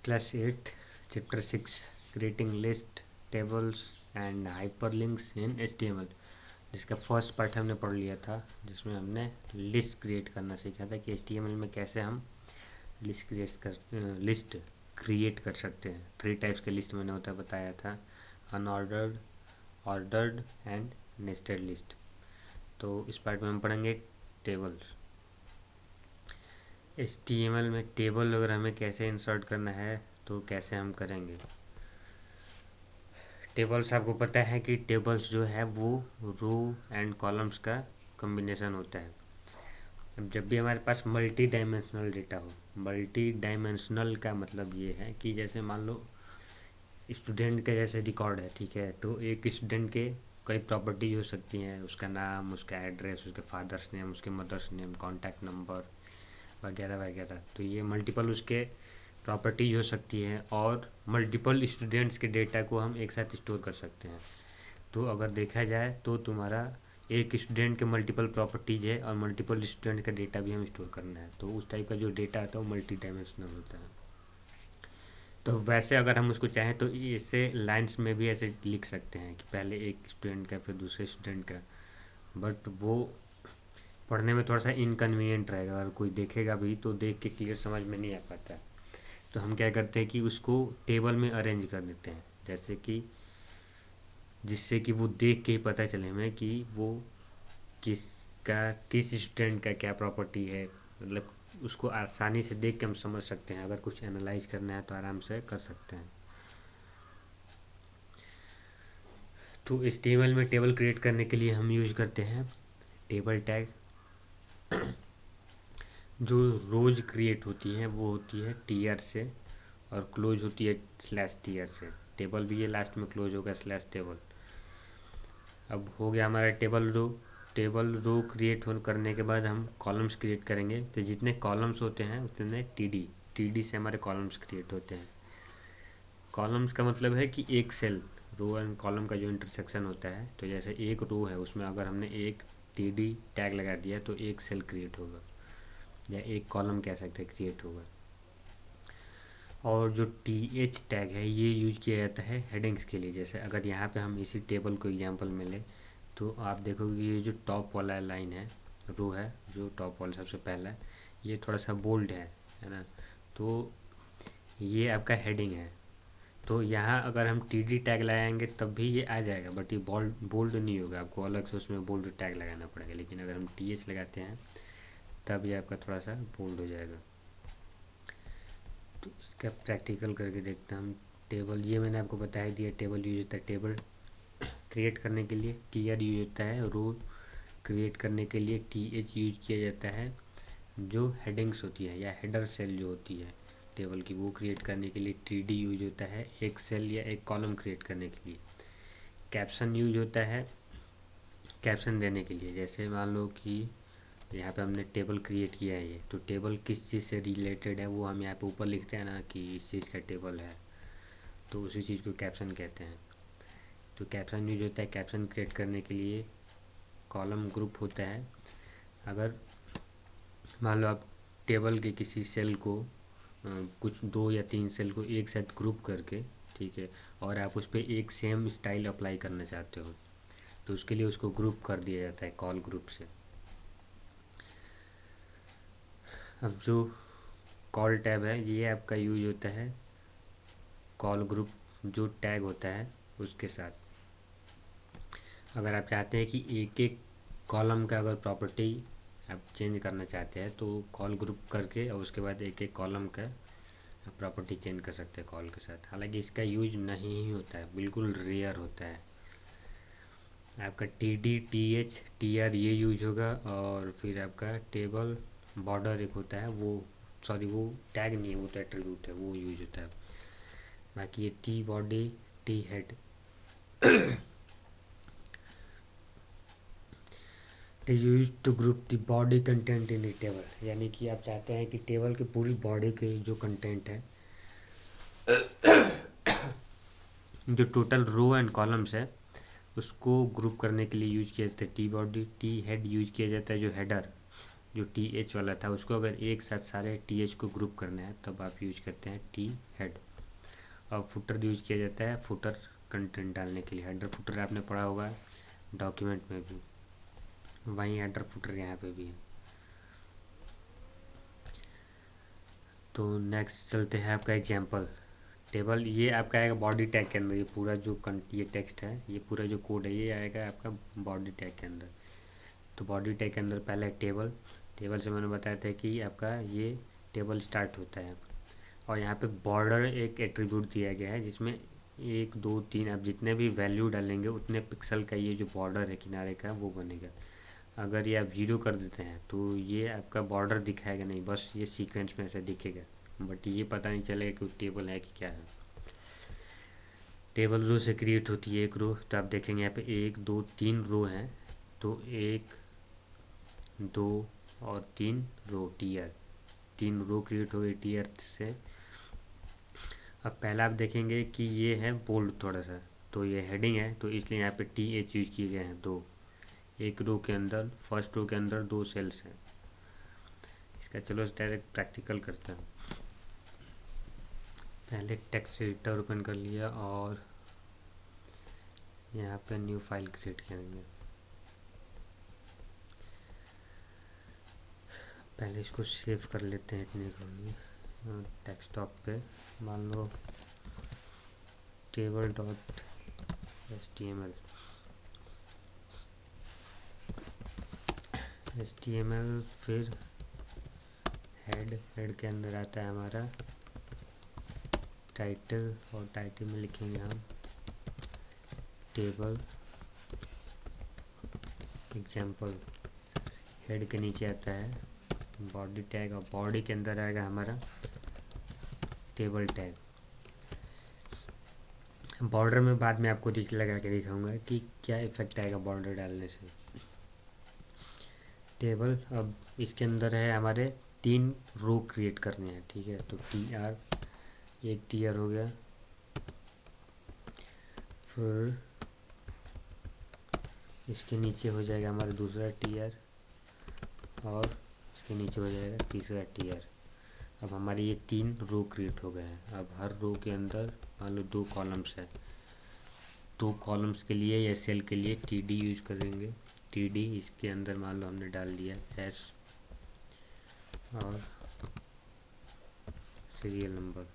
Class 8, Chapter 6, Creating List, Tables and Hyperlinks in HTML, जिसका first part हमने पढ़ लिया था, जिसमें हमने लिस्ट क्रिएट करना सीखा था कि HTML में कैसे हम लिस्ट क्रिएट कर सकते हैं। 3 टाइप्स के लिस्ट मैंने होता बताया था, unordered, ordered and nested list. तो इस पार्ट में हम पढ़ेंगे टेबल्स। HTML में टेबल अगर हमें कैसे इंसर्ट करना है तो कैसे हम करेंगे। टेबल्स आपको पता है कि टेबल्स जो है वो रो एंड कॉलम्स का कॉम्बिनेशन होता है। अब जब भी हमारे पास मल्टी डायमेंशनल डेटा हो, मल्टी डायमेंशनल का मतलब ये है कि जैसे मान लो स्टूडेंट का जैसे रिकॉर्ड है, ठीक है, तो एक स्टूडेंट के कई प्रॉपर्टीज हो सकती हैं, उसका नाम, उसका एड्रेस, उसके फादर्स नेम, उसके मदर्स नेम, कॉन्टैक्ट नंबर वगैरह वगैरह। तो ये मल्टीपल उसके प्रॉपर्टीज हो सकती हैं और मल्टीपल स्टूडेंट्स के डेटा को हम एक साथ स्टोर कर सकते हैं। तो अगर देखा जाए तो तुम्हारा एक स्टूडेंट के मल्टीपल प्रॉपर्टीज है और मल्टीपल स्टूडेंट का डेटा भी हम स्टोर करना है, तो उस टाइप का जो डेटा आता है वो मल्टी डायमेंशनल होता है। तो वैसे अगर हम उसको चाहें तो इसे लाइंस में भी ऐसे लिख सकते हैं कि पहले एक स्टूडेंट का फिर दूसरे स्टूडेंट का, बट वो पढ़ने में थोड़ा सा इनकन्वीनियंट रहेगा। अगर कोई देखेगा भी तो देख के क्लियर समझ में नहीं आ पाता। तो हम क्या करते हैं कि उसको टेबल में अरेंज कर देते हैं, जैसे कि जिससे कि वो देख के ही पता चले हमें कि वो किस स्टूडेंट का क्या प्रॉपर्टी है। मतलब उसको आसानी से देख के हम समझ सकते हैं। अगर कुछ एनालाइज करना है तो आराम से कर सकते हैं। तो इस टेबल में टेबल क्रिएट करने के लिए हम यूज करते हैं टेबल टैग। जो रोज क्रिएट होती हैं वो होती है टीआर से और क्लोज होती है /टीआर से। टेबल भी ये लास्ट में क्लोज होगा /टेबल। अब हो गया हमारा टेबल रो क्रिएट करने के बाद हम कॉलम्स क्रिएट करेंगे। तो जितने कॉलम्स होते हैं उतने टीडी से हमारे कॉलम्स क्रिएट होते हैं। कॉलम्स का मतलब है कि एक सेल, रो एंड कॉलम का जो इंटरसेक्शन होता है। तो जैसे एक रो है, उसमें अगर हमने एक टीडी टैग लगा दिया तो एक सेल क्रिएट होगा, या एक कॉलम कह सकते हैं क्रिएट होगा। और जो टीएच टैग है ये यूज किया जाता है हेडिंग्स के लिए। जैसे अगर यहाँ पे हम इसी टेबल को एग्जांपल में लें तो आप देखोगे ये जो टॉप वाला लाइन है, रो है, जो टॉप वाला सबसे पहला है, ये थोड़ा सा बोल्ड है ना। तो ये आपका हेडिंग है। तो यहाँ अगर हम टीडी टैग लगाएंगे तब भी ये आ जाएगा, बट ये बोल्ड नहीं होगा, आपको अलग से उसमें बोल्ड टैग लगाना पड़ेगा। लेकिन अगर हम टीएच लगाते हैं तब ये आपका थोड़ा सा बोल्ड हो जाएगा। तो इसका प्रैक्टिकल करके देखते हैं हम। टेबल ये मैंने आपको बता दिया, टेबल यूज होता है टेबल क्रिएट करने के लिए, टीआर यूज होता है रो क्रिएट करने के लिए, टीएच यूज किया जाता है जो हेडिंग्स होती है या हेडर सेल जो होती है टेबल की वो क्रिएट करने के लिए, टीडी यूज होता है एक सेल या एक कॉलम क्रिएट करने के लिए, कैप्शन यूज होता है कैप्शन देने के लिए। जैसे मान लो कि यहाँ पे हमने टेबल क्रिएट किया है, ये तो टेबल किस चीज़ से रिलेटेड है वो हम यहाँ पे ऊपर लिखते हैं ना कि इस चीज़ का टेबल है, तो उसी चीज़ को कैप्शन कहते हैं। तो कैप्शन यूज होता है कैप्शन क्रिएट करने के लिए। कॉलम ग्रुप होता है, अगर मान लो आप टेबल के किसी सेल को कुछ 2 या 3 सेल को एक साथ ग्रुप करके, ठीक है, और आप उस पर एक सेम स्टाइल अप्लाई करना चाहते हो तो उसके लिए उसको ग्रुप कर दिया जाता है कॉल ग्रुप से। अब जो कॉल टैब है ये आपका यूज होता है कॉल ग्रुप जो टैग होता है उसके साथ। अगर आप चाहते हैं कि एक एक कॉलम का अगर प्रॉपर्टी आप चेंज करना चाहते हैं तो कॉल ग्रुप करके और उसके बाद एक एक कॉलम का प्रॉपर्टी चेंज कर सकते हैं कॉल के साथ। हालांकि इसका यूज नहीं ही होता है, बिल्कुल रेयर होता है। आपका टीडी टीएच टीआर ये यूज होगा, और फिर आपका टेबल बॉर्डर एक होता है, वो सॉरी वो टैग नहीं है, वो तो एट्रीब्यूट है, वो यूज होता है। बाकी ये T body T head is use to group the body content in a table. यानी कि आप चाहते हैं कि टेबल की पूरी बॉडी के जो कंटेंट है, जो टोटल रो एंड कॉलम्स है, उसको ग्रुप करने के लिए यूज किया जाता है T body. T head use किया जाता है जो हेडर, जो टी एच वाला था उसको अगर एक साथ सारे टी एच को ग्रुप करना है तब आप यूज करते हैं टी हेड। और फुटर यूज किया जाता है फुटर कंटेंट डालने के लिए। हेडर फुटर आपने पढ़ा होगा डॉक्यूमेंट में भी, वहीं हेडर फुटर यहाँ पे भी है। तो नेक्स्ट चलते हैं आपका एग्जाम्पल टेबल। ये आपका आएगा बॉडी टैग के अंदर। ये पूरा जो ये टेक्स्ट है, ये पूरा जो कोड है, ये आएगा आपका बॉडी टैग के अंदर। तो बॉडी टैग के अंदर पहला है टेबल। टेबल से मैंने बताया था कि आपका ये टेबल स्टार्ट होता है। और यहाँ पे बॉर्डर एक एट्रीब्यूट दिया गया है जिसमें 1 2 3 आप जितने भी वैल्यू डालेंगे उतने पिक्सल का ये जो बॉर्डर है किनारे का वो बनेगा। अगर ये आप 0 कर देते हैं तो ये आपका बॉर्डर दिखाएगा नहीं, बस ये सीक्वेंस में ऐसा दिखेगा, बट ये पता नहीं चलेगा कि टेबल है कि क्या है। टेबल रो से क्रिएट होती है एक रो। तो आप देखेंगे यहाँ पे 1 2 3 रो हैं, तो 1 2 और 3 रो टीयर, 3 रो क्रिएट हो गई टीयर से। अब पहला आप देखेंगे कि ये है बोल्ड थोड़ा सा, तो ये हेडिंग है तो इसलिए यहाँ पे टी एच यूज किए गए हैं। दो एक रो के अंदर, फर्स्ट रो के अंदर 2 सेल्स हैं। इसका चलो डायरेक्ट प्रैक्टिकल करते हैं। पहले टेक्स्ट एडिटर ओपन कर लिया और यहाँ पे न्यू फाइल क्रिएट करेंगे। पहले इसको सेव कर लेते हैं इतने को। डेस्कटॉप पे मान लो टेबल डॉट HTML फिर हेड के अंदर आता है हमारा टाइटल, और टाइटल में लिखेंगे हम टेबल एग्जाम्पल। हेड के नीचे आता है बॉडी टैग, और बॉडी के अंदर आएगा हमारा टेबल टैग। बॉर्डर में बाद में आपको लगा के दिखाऊंगा कि क्या इफेक्ट आएगा बॉर्डर डालने से। टेबल अब इसके अंदर है हमारे 3 रो क्रिएट करने हैं, ठीक है। तो TR, एक TR हो गया, फिर इसके नीचे हो जाएगा हमारा दूसरा TR, और इसके नीचे हो जाएगा तीसरा TR। अब हमारे ये 3 रो क्रिएट हो गए हैं। अब हर रो के अंदर मान लो 2 कॉलम्स है, 2 कॉलम्स के लिए या सेल के लिए TD यूज करेंगे। TD इसके अंदर मान लो हमने डाल दिया S और सीरियल नंबर,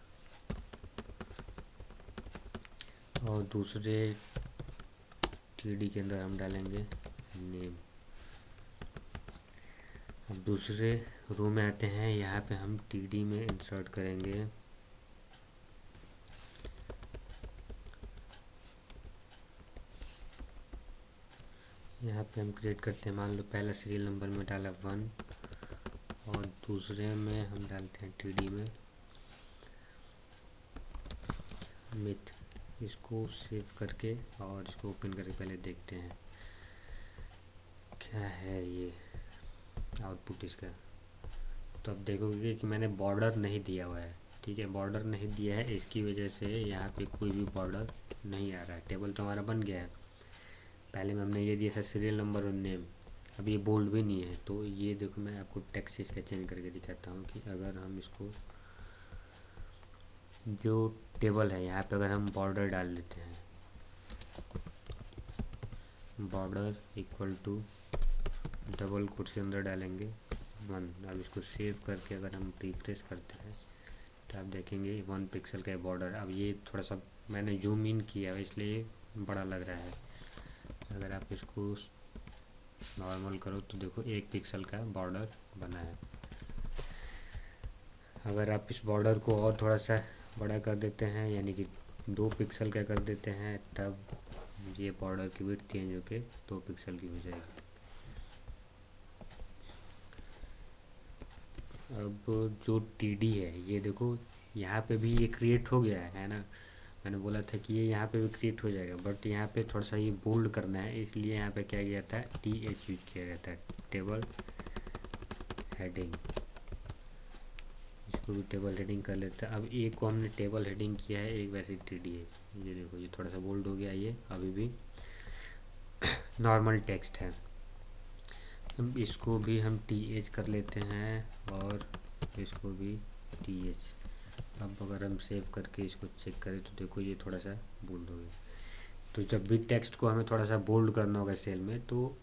और दूसरे TD के अंदर हम डालेंगे नेम। अब दूसरे रो में आते हैं, यहाँ पे हम TD में इंसर्ट करेंगे यहाँ पे हम क्रिएट करते हैं, मान लो पहला सीरियल नंबर में डाला 1 और दूसरे में हम डालते हैं TD में मिथ। इसको सेव करके और इसको ओपन करके पहले देखते हैं क्या है ये आउटपुट इसका। तो अब देखोगे कि मैंने बॉर्डर नहीं दिया हुआ है, ठीक है। बॉर्डर नहीं दिया है, इसकी वजह से यहाँ पे कोई भी बॉर्डर नहीं आ रहा है। टेबल तो हमारा बन गया है। पहले में हमने ये दिया था सीरियल नंबर और नेम, अब ये बोल्ड भी नहीं है। तो ये देखो मैं आपको टेक्स्ट इसका चेंज करके दिखाता हूँ कि अगर हम इसको जो टेबल है यहाँ पे अगर हम बॉर्डर डाल देते हैं, border equal to double quotes के अंदर डालेंगे 1। अब इसको सेव करके अगर हम रिफ्रेश करते हैं तो आप देखेंगे 1 पिक्सल का बॉर्डर। अब ये थोड़ा सा मैंने जूम इन किया है इसलिए बड़ा लग रहा है। अगर आप इसको नॉर्मल करो तो देखो 1 पिक्सल का बॉर्डर बना है। अगर आप इस बॉर्डर को और थोड़ा सा बड़ा कर देते हैं, यानी कि 2 पिक्सल का कर देते हैं, तब ये बॉर्डर की विड्थ चेंज होके 2 पिक्सल की हो जाएगी। अब जो TD है ये देखो यहाँ पे भी ये क्रिएट हो गया है ना। मैंने बोला था कि ये यहाँ पे भी क्रिएट हो जाएगा, बट यहाँ पे थोड़ा सा ये बोल्ड करना है, इसलिए यहाँ पे क्या किया था TH यूज किया गया था टेबल हेडिंग। इसको भी टेबल हेडिंग कर लेते हैं। अब एक को हमने टेबल हेडिंग किया है, एक वैसे TD है। ये देखो ये थोड़ा सा बोल्ड हो गया, ये अभी भी नॉर्मल टेक्स्ट है। हम इसको भी हम TH कर लेते हैं और इसको भी TH। अब अगर हम सेव करके इसको चेक करें तो देखो ये थोड़ा सा बोल्ड हो गया। तो जब भी टेक्स्ट को हमें थोड़ा सा बोल्ड करना होगा सेल में, तो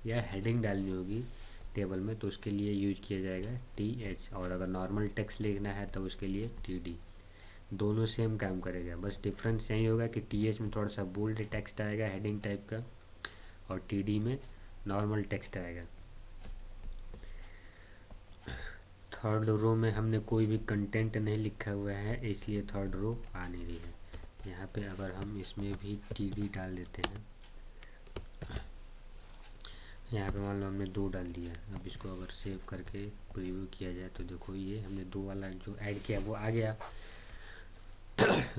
या हेडिंग डालनी होगी टेबल में, तो उसके लिए यूज किया जाएगा TH। और अगर नॉर्मल टेक्स्ट लिखना है तो उसके लिए TD। दोनों सेम काम करेगा, बस डिफरेंस यही होगा कि TH में थोड़ा सा बोल्ड टेक्स्ट आएगा हेडिंग टाइप का, और TD में नॉर्मल टेक्स्ट आएगा। थर्ड रो में हमने कोई भी कंटेंट नहीं लिखा हुआ है, इसलिए थर्ड रो आ नहीं रही है। यहाँ पे अगर हम इसमें भी TD डाल देते हैं, यहाँ पे मान लो हमने 2 डाल दिया। अब इसको अगर सेव करके प्रीव्यू किया जाए तो देखो ये हमने 2 वाला जो ऐड किया वो आ गया।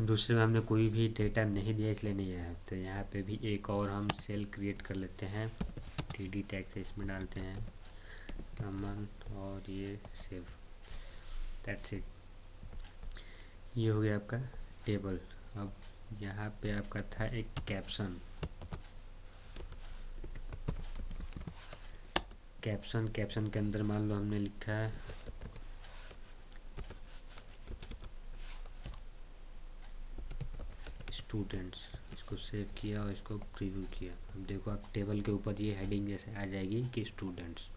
दूसरे में हमने कोई भी डेटा नहीं दिया इसलिए नहीं आया। तो यहाँ पे भी एक और हम सेल क्रिएट कर लेते हैं, TD टैग से इसमें डालते हैं अमन, और ये सेव। दैट्स इट, ये हो गया आपका टेबल। अब यहाँ पे आपका था एक कैप्शन। कैप्शन के अंदर मान लो हमने लिखा है स्टूडेंट्स। इसको सेव किया और इसको प्रीव्यू किया। अब देखो आप टेबल के ऊपर ये हेडिंग जैसे आ जाएगी कि स्टूडेंट्स।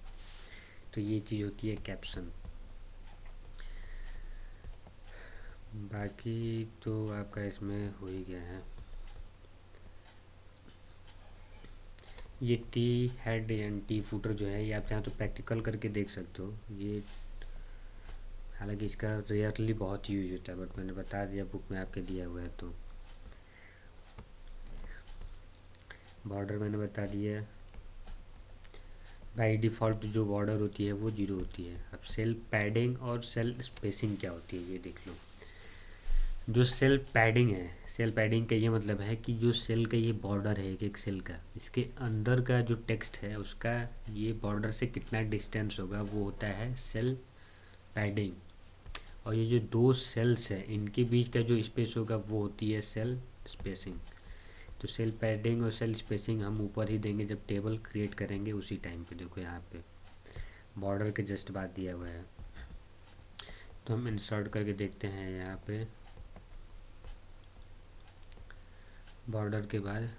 तो ये चीज़ होती है कैप्शन। बाकी तो आपका इसमें हो ही गया है। ये T head and T footer जो है, ये आप चाहें तो प्रैक्टिकल करके देख सकते हो। ये हालांकि इसका रेयरली बहुत यूज होता है, बट मैंने बता दिया, बुक में आपके दिया हुआ है। तो बॉर्डर मैंने बता दिया, बाई डिफ़ॉल्ट जो बॉर्डर होती है वो 0 होती है। अब सेल पैडिंग और सेल स्पेसिंग क्या होती है ये देख लो। जो सेल पैडिंग है, सेल पैडिंग का ये मतलब है कि जो सेल का ये बॉर्डर है एक एक सेल का, इसके अंदर का जो टेक्स्ट है उसका ये बॉर्डर से कितना डिस्टेंस होगा वो होता है सेल पैडिंग। और ये जो 2 सेल्स हैं इनके बीच का जो स्पेस होगा वो होती है सेल स्पेसिंग। तो सेल पैडिंग और सेल स्पेसिंग हम ऊपर ही देंगे जब टेबल क्रिएट करेंगे उसी टाइम पे। देखो यहाँ पे बॉर्डर के जस्ट बाद दिया हुआ है। तो हम इंसर्ट करके देखते हैं यहाँ पे बॉर्डर के बाद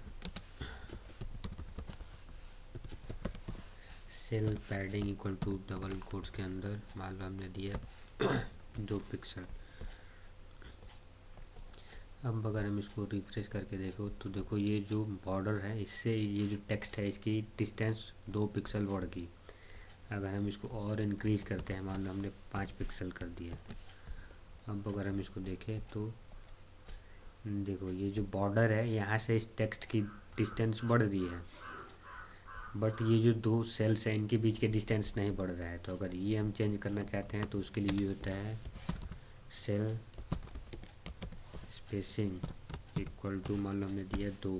cell padding equal to double quotes के अंदर मान लो हमने दिया 2 पिक्सल। अब अगर हम इसको रिफ्रेश करके देखो तो देखो ये जो बॉर्डर है इससे ये जो टेक्स्ट है इसकी डिस्टेंस 2 पिक्सल बढ़ गई। अगर हम इसको और इंक्रीज करते हैं, मान लो हमने 5 पिक्सल कर दिया। अब अगर हम इसको देखें तो देखो ये जो बॉर्डर है यहाँ से इस टेक्स्ट की डिस्टेंस बढ़ रही है, बट ये जो 2 सेल्स हैं इनके बीच के डिस्टेंस नहीं बढ़ रहा है। तो अगर ये हम चेंज करना चाहते हैं तो उसके लिए ये होता है सेल स्पेसिंग इक्वल टू मान लो हमने दिया 2।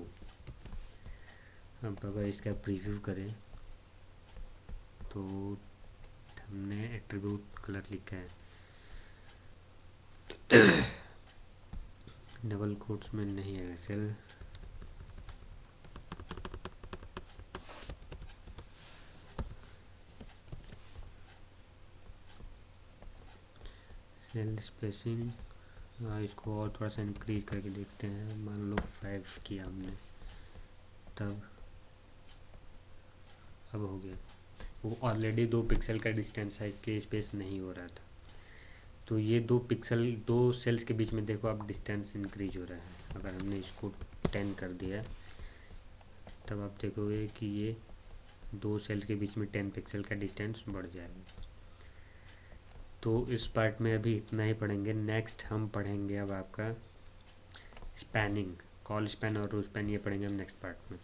अब अगर इसका प्रीव्यू करें तो हमने एट्रीब्यूट गलत लिखा है, डबल कोट्स में नहीं है सेल स्पेसिंग। इसको और थोड़ा सा इंक्रीज करके देखते हैं, मान लो 5 किया हमने, तब अब हो गया। वो ऑलरेडी 2 पिक्सल का डिस्टेंस है इसलिए स्पेस नहीं हो रहा था। तो ये 2 पिक्सल 2 सेल्स के बीच में देखो अब डिस्टेंस इंक्रीज हो रहा है। अगर हमने इसको 10 कर दिया तब आप देखोगे कि ये 2 सेल्स के बीच में 10 पिक्सल का डिस्टेंस बढ़ जाएगा। तो इस पार्ट में अभी इतना ही पढ़ेंगे। नेक्स्ट हम पढ़ेंगे अब आपका स्पैनिंग, कॉल स्पैन और रो स्पैन, ये पढ़ेंगे हम नेक्स्ट पार्ट में।